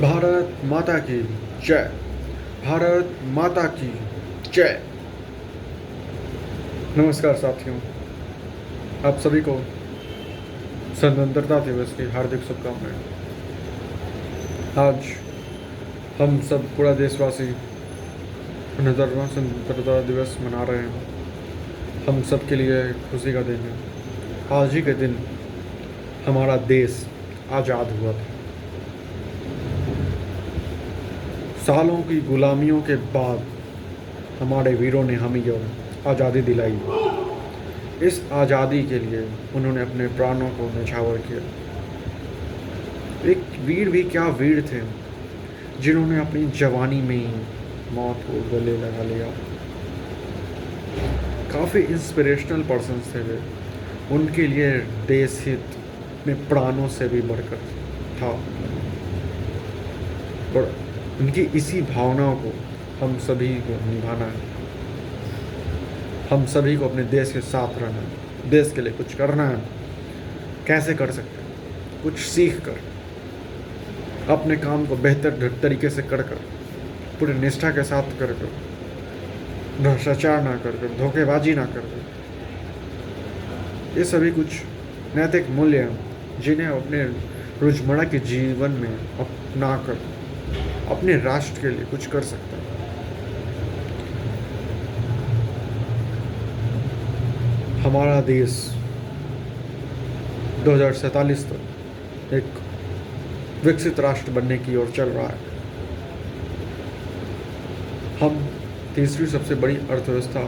भारत माता की जय। भारत माता की जय। नमस्कार साथियों, आप सभी को स्वतंत्रता दिवस की हार्दिक शुभकामनाएं। आज हम सब पूरा देशवासी 69वां स्वतंत्रता दिवस मना रहे हैं। हम सब के लिए खुशी का दिन है। आज ही के दिन हमारा देश आज़ाद हुआ था। सालों की गुलामियों के बाद हमारे वीरों ने हमें यह आज़ादी दिलाई। इस आज़ादी के लिए उन्होंने अपने प्राणों को न्यौछावर किया। एक वीर भी क्या वीर थे, जिन्होंने अपनी जवानी में ही मौत को गले लगा लिया। काफ़ी इंस्पिरेशनल पर्सन्स थे वे। उनके लिए देश हित में प्राणों से भी बढ़कर था। और उनकी इसी भावनाओं को हम सभी को निभाना है। हम सभी को अपने देश के साथ रहना है, देश के लिए कुछ करना है। कैसे कर सकते हैं? कुछ सीख कर, अपने काम को बेहतर तरीके से कर कर, पूरी निष्ठा के साथ कर कर, भ्रष्टाचार ना कर कर, धोखेबाजी ना कर कर। ये सभी कुछ नैतिक मूल्य हैं जिन्हें अपने रोजमर्रा के जीवन में अपना कर अपने राष्ट्र के लिए कुछ कर सकते हैं। हमारा देश 2047 तक एक विकसित राष्ट्र बनने की ओर चल रहा है। हम तीसरी सबसे बड़ी अर्थव्यवस्था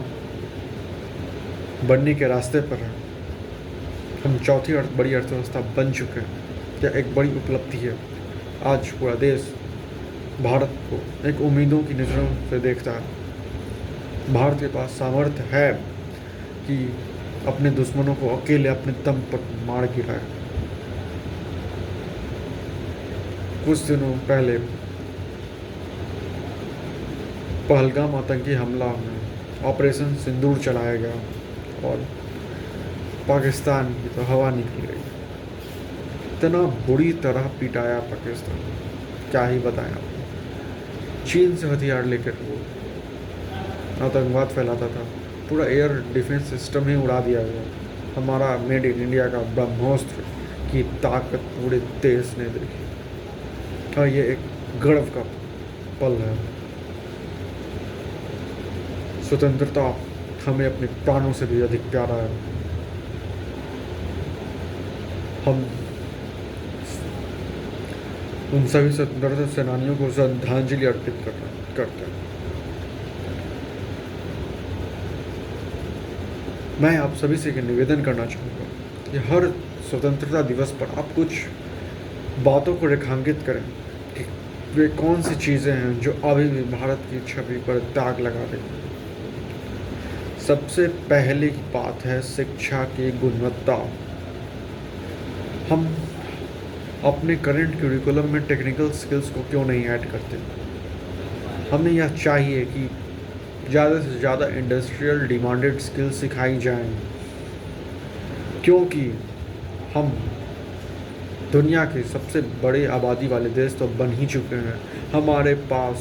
बनने के रास्ते पर हैं। हम चौथी बड़ी अर्थव्यवस्था बन चुके हैं। यह एक बड़ी उपलब्धि है। आज पूरा देश भारत को एक उम्मीदों की नज़रों से देखता है। भारत के पास सामर्थ्य है कि अपने दुश्मनों को अकेले अपने दम पर मार गिराए। कुछ दिनों पहले पहलगाम आतंकी हमला में ऑपरेशन सिंदूर चलाया गया और पाकिस्तान की तो हवा निकल गई। इतना बुरी तरह पिटाया पाकिस्तान, क्या ही बताएं आपको। चीन से हथियार लेकर वो आतंकवाद फैलाता था। पूरा एयर डिफेंस सिस्टम ही उड़ा दिया गया। हमारा मेड इन इंडिया का ब्रह्मोस्त्र की ताकत पूरे देश ने देखी और ये एक गर्व का पल है। स्वतंत्रता हमें अपने प्राणों से भी अधिक प्यारा है। हम उन सभी स्वतंत्रता सेनानियों को श्रद्धांजलि अर्पित करते हैं। मैं आप सभी से निवेदन करना चाहूँगा कि हर स्वतंत्रता दिवस पर आप कुछ बातों को रेखांकित करें कि वे कौन सी चीज़ें हैं जो अभी भी भारत की छवि पर दाग लगा रही हैं। सबसे पहली बात है शिक्षा की गुणवत्ता। हम अपने करंट करिकुलम में टेक्निकल स्किल्स को क्यों नहीं ऐड करते? हमें यह चाहिए कि ज़्यादा से ज़्यादा इंडस्ट्रियल डिमांडेड स्किल्स सिखाई जाएं, क्योंकि हम दुनिया के सबसे बड़े आबादी वाले देश तो बन ही चुके हैं। हमारे पास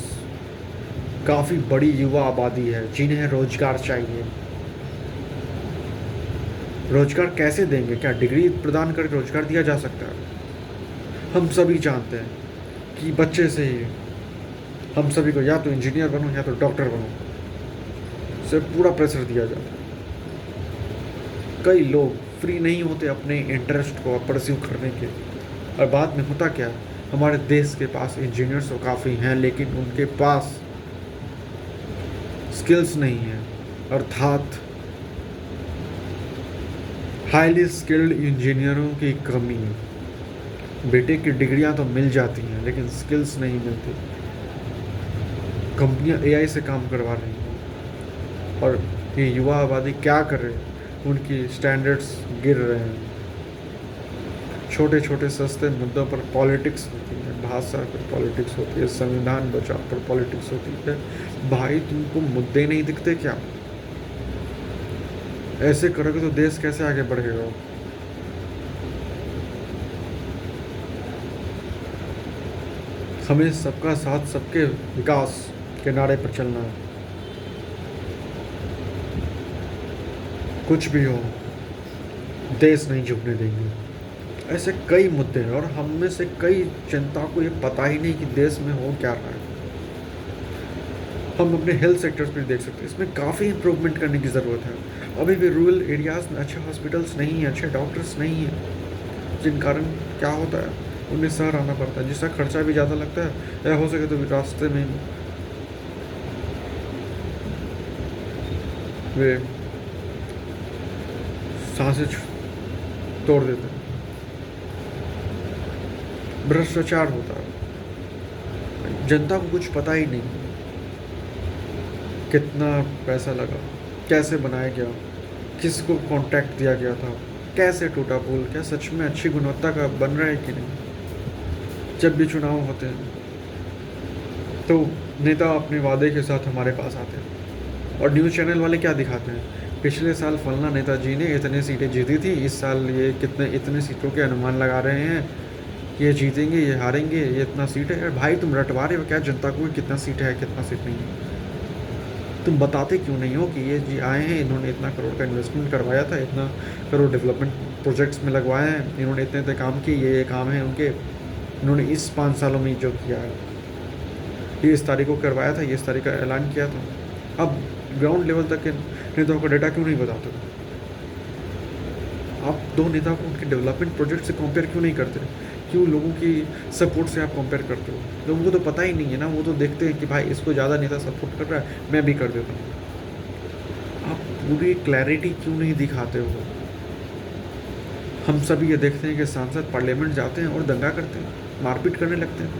काफ़ी बड़ी युवा आबादी है जिन्हें रोजगार चाहिए। रोजगार कैसे देंगे? क्या डिग्री प्रदान करके रोजगार दिया जा सकता है? हम सभी जानते हैं कि बच्चे से ही हम सभी को या तो इंजीनियर बनो या तो डॉक्टर बनो, से पूरा प्रेशर दिया जाता है। कई लोग फ्री नहीं होते अपने इंटरेस्ट को परस्यू करने के। और बाद में होता क्या, हमारे देश के पास इंजीनियर्स तो काफ़ी हैं लेकिन उनके पास स्किल्स नहीं है, अर्थात हाईली स्किल्ड इंजीनियरों की कमी है। बेटे की डिग्रियां तो मिल जाती हैं लेकिन स्किल्स नहीं मिलती। कंपनियां एआई से काम करवा रही हैं और ये युवा आबादी क्या कर रहे हैं? उनकी स्टैंडर्ड्स गिर रहे हैं। छोटे छोटे सस्ते मुद्दों पर पॉलिटिक्स होती है, भाषा पर पॉलिटिक्स होती है, संविधान बचाव पर पॉलिटिक्स होती है। भाई तुमको मुद्दे नहीं दिखते क्या? ऐसे करोगे तो देश कैसे आगे बढ़ेगा? हमें सबका साथ, सबके विकास के नारे पर चलना है। कुछ भी हो, देश नहीं झुकने देंगे। ऐसे कई मुद्दे हैं और हम में से कई जनता को ये पता ही नहीं कि देश में हो क्या रहा है। हम अपने हेल्थ सेक्टर्स में देख सकते हैं, इसमें काफ़ी इम्प्रूवमेंट करने की ज़रूरत है। अभी भी रूरल एरियाज़ में अच्छे हॉस्पिटल्स नहीं हैं, अच्छे डॉक्टर्स नहीं हैं, जिन कारण क्या होता है उन्हें शहर आना पड़ता है, जिसका खर्चा भी ज़्यादा लगता है, या हो सके तो रास्ते में वे सांसें तोड़ देते हैं। भ्रष्टाचार होता है, जनता को कुछ पता ही नहीं कितना पैसा लगा, कैसे बनाया गया, किसको कॉन्ट्रैक्ट दिया गया था, कैसे टूटा पुल, क्या सच में अच्छी गुणवत्ता का बन रहा है कि नहीं। जब भी चुनाव होते हैं तो नेता अपने वादे के साथ हमारे पास आते हैं और न्यूज़ चैनल वाले क्या दिखाते हैं, पिछले साल फलना नेताजी ने इतने सीटें जीती थी, इस साल ये इतने सीटों के अनुमान लगा रहे हैं, ये जीतेंगे, ये हारेंगे, ये इतना सीट है। यार भाई तुम रटवा रहे हो क्या जनता को कितना सीट है कितना सीट नहीं है? तुम बताते क्यों नहीं हो कि ये जी आए हैं, इन्होंने इतना करोड़ का इन्वेस्टमेंट करवाया था, इतना करोड़ डेवलपमेंट प्रोजेक्ट्स में लगवाए हैं, इन्होंने इतने इतने काम किए, ये काम है उनके, इन्होंने इस 5 सालों में जो किया है, ये इस तारीख को करवाया था, ये इस तारीख का ऐलान किया था। अब ग्राउंड लेवल तक के नेताओं का डाटा क्यों नहीं बताते? आप दो नेताओं को उनके डेवलपमेंट प्रोजेक्ट से कंपेयर क्यों नहीं करते? क्यों लोगों की सपोर्ट से आप कंपेयर करते हो? लोगों को तो पता ही नहीं है ना, वो तो देखते हैं कि भाई इसको ज़्यादा नेता सपोर्ट कर रहा है, मैं भी कर देता हूँ। आप पूरी क्लैरिटी क्यों नहीं दिखाते हो? हम सभी ये देखते हैं कि सांसद पार्लियामेंट जाते हैं और दंगा करते हैं, मारपीट करने लगते हैं,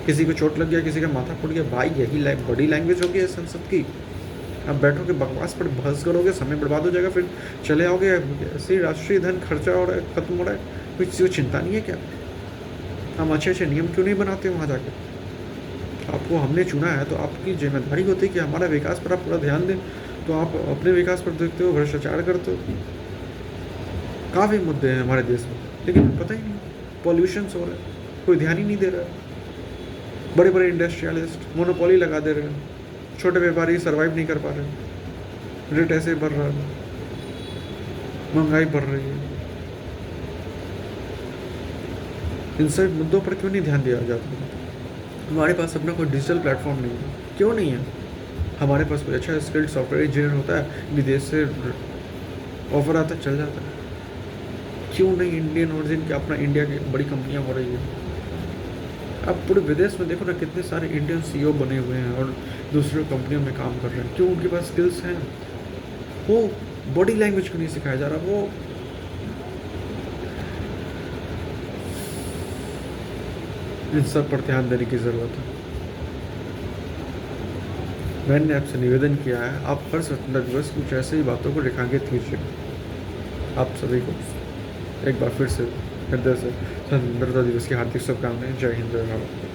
किसी को चोट लग गया, किसी का माथा फूट गया। भाई यही बड़ी लैंग्वेज होगी है संसद की? आप बैठोगे बकवास पर बहस करोगे, समय बर्बाद हो जाएगा, फिर चले आओगे। ऐसे राष्ट्रीय धन खर्चा हो रहा है, खत्म हो रहा है, कोई चीज़ को चिंता नहीं है क्या? हम अच्छे अच्छे नियम क्यों नहीं बनाते वहाँ जाकर? आपको हमने चुना है तो आपकी जिम्मेदारी होती है कि हमारा विकास पर आप पूरा ध्यान दें, तो आप अपने विकास पर देखते हो, भ्रष्टाचार करते हो। काफ़ी मुद्दे हैं हमारे देश में, लेकिन पता ही नहीं, पॉल्यूशन हो रहा है, कोई ध्यान ही नहीं दे रहा है। बड़े बड़े इंडस्ट्रियलिस्ट मोनोपोली लगा दे रहे हैं, छोटे व्यापारी सर्वाइव नहीं कर पा रहे, रेट ऐसे बढ़ रहा है, महंगाई बढ़ रही है। इन सब मुद्दों पर क्यों नहीं ध्यान दिया जाता? हमारे पास अपना कोई डिजिटल प्लेटफॉर्म नहीं है, क्यों नहीं है? हमारे पास कोई अच्छा स्किल्ड सॉफ्टवेयर इंजीनियर होता है, विदेश से ऑफर आता है, चल जाता है। क्यों नहीं इंडियन ओरिजिन की अपना इंडिया की बड़ी कंपनियां हो रही है? अब पूरे विदेश में देखो ना, कितने सारे इंडियन सीईओ बने हुए हैं और दूसरी कंपनियों में काम कर रहे हैं। क्यों? उनके पास स्किल्स हैं। वो बॉडी लैंग्वेज को नहीं सिखाया जा रहा, वो इन सब पर ध्यान देने की ज़रूरत है। मैंने आपसे निवेदन किया है, आप हर स्वतंत्रता दिवस कुछ ऐसे ही बातों को रेखांकित कीजिए। आप सभी को एक बार फिर से हृदय से स्वतंत्रता दिवस की हार्दिक शुभकामनाएं। जय हिंद, जय भारत।